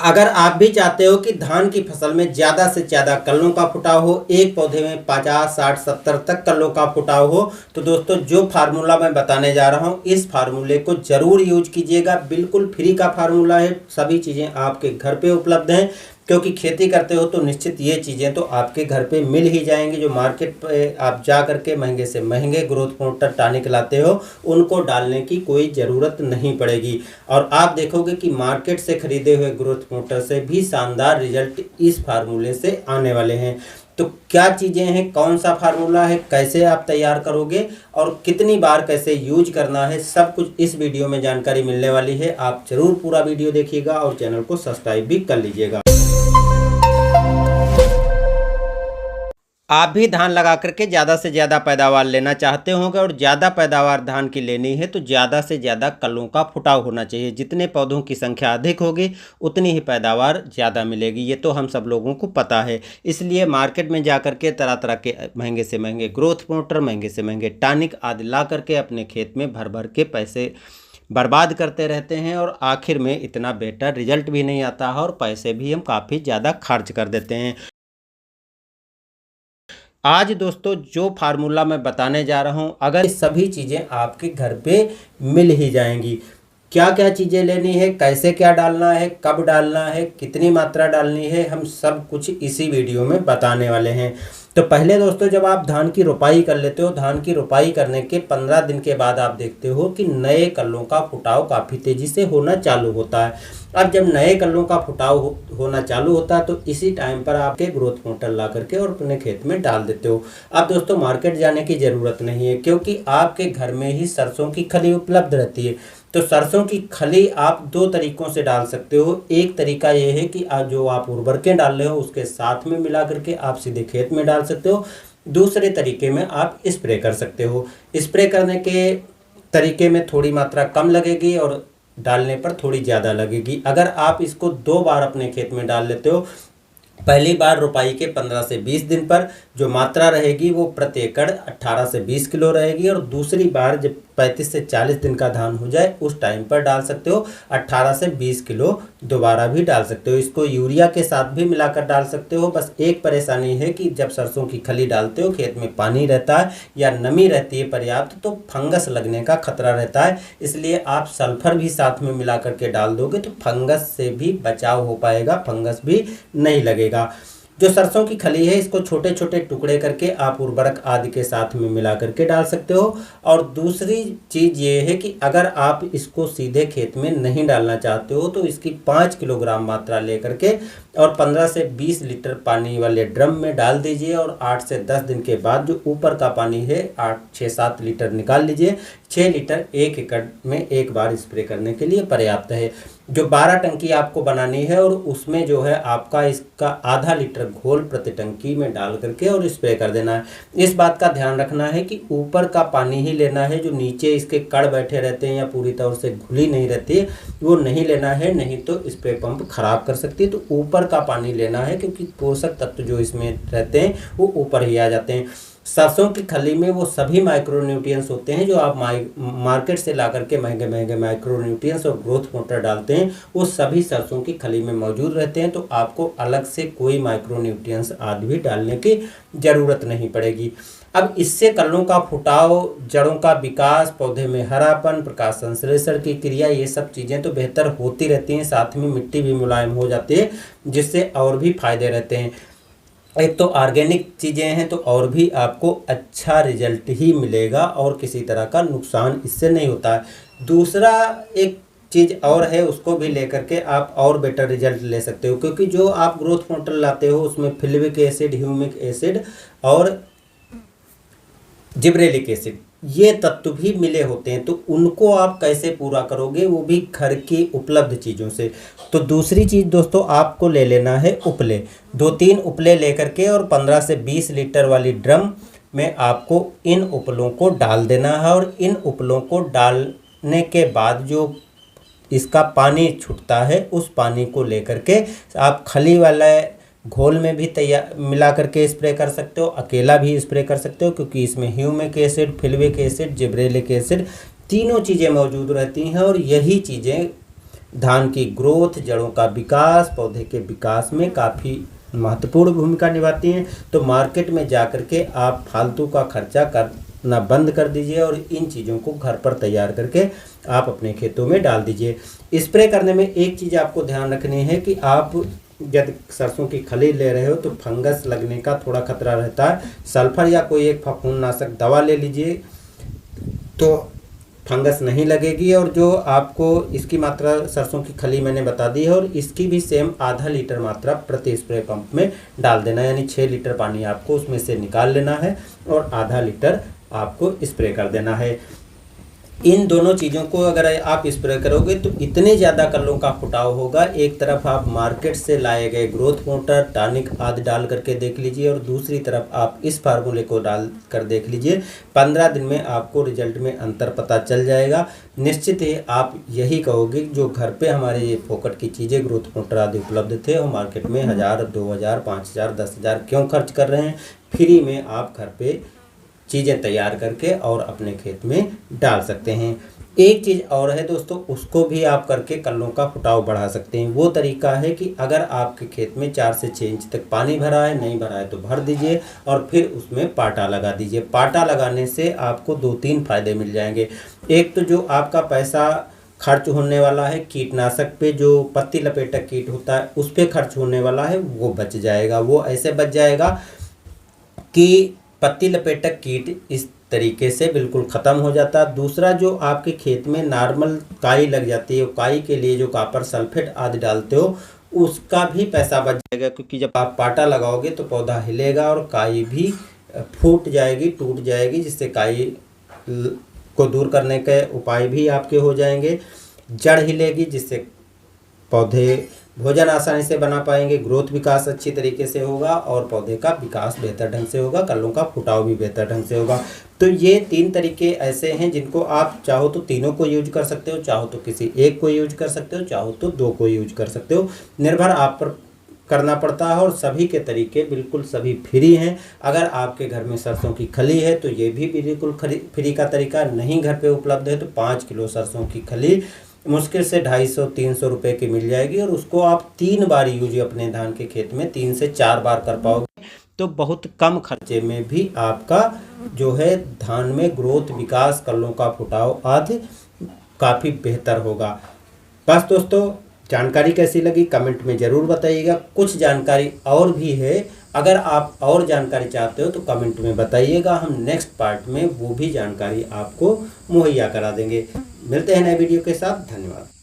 अगर आप भी चाहते हो कि धान की फसल में ज़्यादा से ज़्यादा कल्लों का फुटाव हो, एक पौधे में 50, 60, 70 तक कल्लों का फुटाव हो, तो दोस्तों जो फार्मूला मैं बताने जा रहा हूँ इस फार्मूले को ज़रूर यूज कीजिएगा। बिल्कुल फ्री का फार्मूला है, सभी चीज़ें आपके घर पे उपलब्ध हैं, क्योंकि खेती करते हो तो निश्चित ये चीज़ें तो आपके घर पे मिल ही जाएंगी। जो मार्केट पे आप जा करके महंगे से महंगे ग्रोथ प्रमोटर टॉनिक लाते हो उनको डालने की कोई ज़रूरत नहीं पड़ेगी, और आप देखोगे कि मार्केट से खरीदे हुए ग्रोथ प्रमोटर से भी शानदार रिजल्ट इस फार्मूले से आने वाले हैं। तो क्या चीज़ें हैं, कौन सा फार्मूला है, कैसे आप तैयार करोगे और कितनी बार कैसे यूज करना है, सब कुछ इस वीडियो में जानकारी मिलने वाली है। आप ज़रूर पूरा वीडियो देखिएगा और चैनल को सब्सक्राइब भी कर लीजिएगा। आप भी धान लगा करके ज़्यादा से ज़्यादा पैदावार लेना चाहते होंगे, और ज़्यादा पैदावार धान की लेनी है तो ज़्यादा से ज़्यादा कल्लों का फुटाव होना चाहिए। जितने पौधों की संख्या अधिक होगी उतनी ही पैदावार ज़्यादा मिलेगी, ये तो हम सब लोगों को पता है। इसलिए मार्केट में जा करके तरह तरह के महंगे से महंगे ग्रोथ प्रमोटर, महंगे से महंगे टॉनिक आदि ला करके अपने खेत में भर भर के पैसे बर्बाद करते रहते हैं, और आखिर में इतना बेटर रिजल्ट भी नहीं आता है और पैसे भी हम काफ़ी ज़्यादा खर्च कर देते हैं। आज दोस्तों जो फार्मूला मैं बताने जा रहा हूं, अगर सभी चीज़ें आपके घर पे मिल ही जाएंगी, क्या क्या चीज़ें लेनी है, कैसे क्या डालना है, कब डालना है, कितनी मात्रा डालनी है, हम सब कुछ इसी वीडियो में बताने वाले हैं। तो पहले दोस्तों जब आप धान की रोपाई कर लेते हो, धान की रोपाई करने के 15 दिन के बाद आप देखते हो कि नए कल्लों का फुटाव काफ़ी तेज़ी से होना चालू होता है। अब जब नए कल्लों का फुटाव होना चालू होता है तो इसी टाइम पर आपके ग्रोथ प्रमोटर ला करके और अपने खेत में डाल देते हो। अब दोस्तों मार्केट जाने की ज़रूरत नहीं है, क्योंकि आपके घर में ही सरसों की खली उपलब्ध रहती है। तो सरसों की खली आप दो तरीक़ों से डाल सकते हो। एक तरीका ये है कि जो आप उर्वरकें डाल रहे हो उसके साथ में मिला करके आप सीधे खेत में डाल सकते हो। दूसरे तरीके में आप स्प्रे कर सकते हो। स्प्रे करने के तरीके में थोड़ी मात्रा कम लगेगी और डालने पर थोड़ी ज़्यादा लगेगी। अगर आप इसको 2 बार अपने खेत में डाल लेते हो, पहली बार रोपाई के 15 से 20 दिन पर जो मात्रा रहेगी वो प्रति एकड़ 18 से 20 किलो रहेगी, और दूसरी बार जब 35 से 40 दिन का धान हो जाए उस टाइम पर डाल सकते हो 18 से 20 किलो दोबारा भी डाल सकते हो। इसको यूरिया के साथ भी मिलाकर डाल सकते हो। बस एक परेशानी है कि जब सरसों की खली डालते हो खेत में पानी रहता है या नमी रहती है पर्याप्त, तो फंगस लगने का खतरा रहता है। इसलिए आप सल्फर भी साथ में मिला करके डाल दोगे तो फंगस से भी बचाव हो पाएगा, फंगस भी नहीं लगेगा। जो सरसों की खली है इसको छोटे छोटे टुकड़े करके आप उर्वरक आदि के साथ में मिला करके डाल सकते हो। और दूसरी चीज़ ये है कि अगर आप इसको सीधे खेत में नहीं डालना चाहते हो तो इसकी 5 किलोग्राम मात्रा ले करके और 15 से 20 लीटर पानी वाले ड्रम में डाल दीजिए, और 8 से 10 दिन के बाद जो ऊपर का पानी है 6-7 लीटर निकाल लीजिए। 6 लीटर 1 एकड़ में एक बार स्प्रे करने के लिए पर्याप्त है। जो 12 टंकी आपको बनानी है और उसमें जो है आपका इसका आधा लीटर घोल प्रति टंकी में डाल करके और स्प्रे कर देना है। इस बात का ध्यान रखना है कि ऊपर का पानी ही लेना है, जो नीचे इसके कण बैठे रहते हैं या पूरी तरह से घुली नहीं रहती है वो नहीं लेना है, नहीं तो स्प्रे पंप खराब कर सकती है। तो ऊपर का पानी लेना है, क्योंकि पोषक तत्व जो इसमें रहते हैं वो ऊपर ही आ जाते हैं। सरसों की खली में वो सभी माइक्रोन्यूट्रिएंट्स होते हैं जो आप मार्केट से ला करके महंगे महंगे माइक्रोन्यूट्रिएंट्स और ग्रोथ प्रमोटर डालते हैं, वो सभी सरसों की खली में मौजूद रहते हैं। तो आपको अलग से कोई माइक्रोन्यूट्रिएंट्स आदि भी डालने की ज़रूरत नहीं पड़ेगी। अब इससे कल्लों का फुटाव, जड़ों का विकास, पौधे में हरापन, प्रकाश संश्लेषण की क्रिया, ये सब चीज़ें तो बेहतर होती रहती हैं। साथ में मिट्टी भी मुलायम हो जाती है, जिससे और भी फायदे रहते हैं। एक तो ऑर्गेनिक चीज़ें हैं तो और भी आपको अच्छा रिजल्ट ही मिलेगा और किसी तरह का नुकसान इससे नहीं होता है। दूसरा एक चीज़ और है, उसको भी लेकर के आप और बेटर रिजल्ट ले सकते हो, क्योंकि जो आप ग्रोथ प्रमोटर लाते हो उसमें फिल्विक एसिड, ह्यूमिक एसिड और जिब्रेलिक एसिड ये तत्व भी मिले होते हैं। तो उनको आप कैसे पूरा करोगे, वो भी घर की उपलब्ध चीज़ों से। तो दूसरी चीज़ दोस्तों आपको ले लेना है उपले। 2-3 उपले लेकर के और 15 से 20 लीटर वाली ड्रम में आपको इन उपलों को डाल देना है, और इन उपलों को डालने के बाद जो इसका पानी छूटता है उस पानी को लेकर के आप खली वाला घोल में भी तैयार मिला करके स्प्रे कर सकते हो, अकेला भी स्प्रे कर सकते हो, क्योंकि इसमें humic acid, fulvic acid, gibberellic acid तीनों चीज़ें मौजूद रहती हैं। और यही चीज़ें धान की ग्रोथ, जड़ों का विकास, पौधे के विकास में काफ़ी महत्वपूर्ण भूमिका निभाती हैं। तो मार्केट में जाकर के आप फालतू का खर्चा करना बंद कर दीजिए और इन चीज़ों को घर पर तैयार करके आप अपने खेतों में डाल दीजिए। स्प्रे करने में एक चीज़ आपको ध्यान रखनी है कि आप यदि सरसों की खली ले रहे हो तो फंगस लगने का थोड़ा खतरा रहता है। सल्फर या कोई एक फफूंदनाशक दवा ले लीजिए तो फंगस नहीं लगेगी। और जो आपको इसकी मात्रा सरसों की खली मैंने बता दी है, और इसकी भी सेम आधा लीटर मात्रा प्रति स्प्रे पंप में डाल देना है, यानी 6 लीटर पानी आपको उसमें से निकाल लेना है और आधा लीटर आपको स्प्रे कर देना है। इन दोनों चीज़ों को अगर आप स्प्रे करोगे तो इतने ज़्यादा कल्लों का फुटाव होगा। एक तरफ आप मार्केट से लाए गए ग्रोथ मोटर, टॉनिक आदि डाल करके देख लीजिए और दूसरी तरफ आप इस फार्मूले को डाल कर देख लीजिए। 15 दिन में आपको रिजल्ट में अंतर पता चल जाएगा। निश्चित ही आप यही कहोगे जो घर पे हमारे ये फोकट की चीज़ें ग्रोथ मोटर आदि उपलब्ध थे और मार्केट में 1000, 2000, 5000, 10,000 क्यों खर्च कर रहे हैं। फ्री में आप घर पे चीज़ें तैयार करके और अपने खेत में डाल सकते हैं। एक चीज़ और है दोस्तों, उसको भी आप करके कल्लों का फुटाव बढ़ा सकते हैं। वो तरीका है कि अगर आपके खेत में 4 से 6 इंच तक पानी भरा है, नहीं भरा है तो भर दीजिए और फिर उसमें पाटा लगा दीजिए। पाटा लगाने से आपको 2-3 फायदे मिल जाएंगे। एक तो जो आपका पैसा खर्च होने वाला है कीटनाशक पे, जो पत्ती लपेटक कीट होता है उस पर खर्च होने वाला है, वो बच जाएगा। वो ऐसे बच जाएगा कि पत्ती लपेटक कीट इस तरीके से बिल्कुल ख़त्म हो जाता है। दूसरा, जो आपके खेत में नॉर्मल काई लग जाती है, काई के लिए जो कॉपर सल्फेट आदि डालते हो उसका भी पैसा बच जाएगा, क्योंकि जब आप पाटा लगाओगे तो पौधा हिलेगा और काई भी फूट जाएगी, टूट जाएगी, जिससे काई को दूर करने के उपाय भी आपके हो जाएंगे। जड़ हिलेगी जिससे पौधे भोजन आसानी से बना पाएंगे, ग्रोथ विकास अच्छी तरीके से होगा और पौधे का विकास बेहतर ढंग से होगा, कल्लों का फुटाव भी बेहतर ढंग से होगा। तो ये 3 तरीके ऐसे हैं जिनको आप चाहो तो तीनों को यूज कर सकते हो, चाहो तो किसी एक को यूज कर सकते हो, चाहो तो 2 को यूज कर सकते हो। निर्भर आप पर करना पड़ता है और सभी के तरीके बिल्कुल सभी फ्री हैं। अगर आपके घर में सरसों की खली है तो ये भी बिल्कुल फ्री का तरीका नहीं घर पे उपलब्ध है तो 5 किलो सरसों की खली मुश्किल से 250-300 रुपये की मिल जाएगी और उसको आप 3 बार यूज अपने धान के खेत में 3 से 4 बार कर पाओगे तो बहुत कम खर्चे में भी आपका जो है धान में ग्रोथ, विकास, कल्लों का फुटाव आदि काफ़ी बेहतर होगा। बस दोस्तों, जानकारी कैसी लगी कमेंट में ज़रूर बताइएगा। कुछ जानकारी और भी है, अगर आप और जानकारी चाहते हो तो कमेंट में बताइएगा, हम नेक्स्ट पार्ट में वो भी जानकारी आपको मुहैया करा देंगे। मिलते हैं नए वीडियो के साथ। धन्यवाद।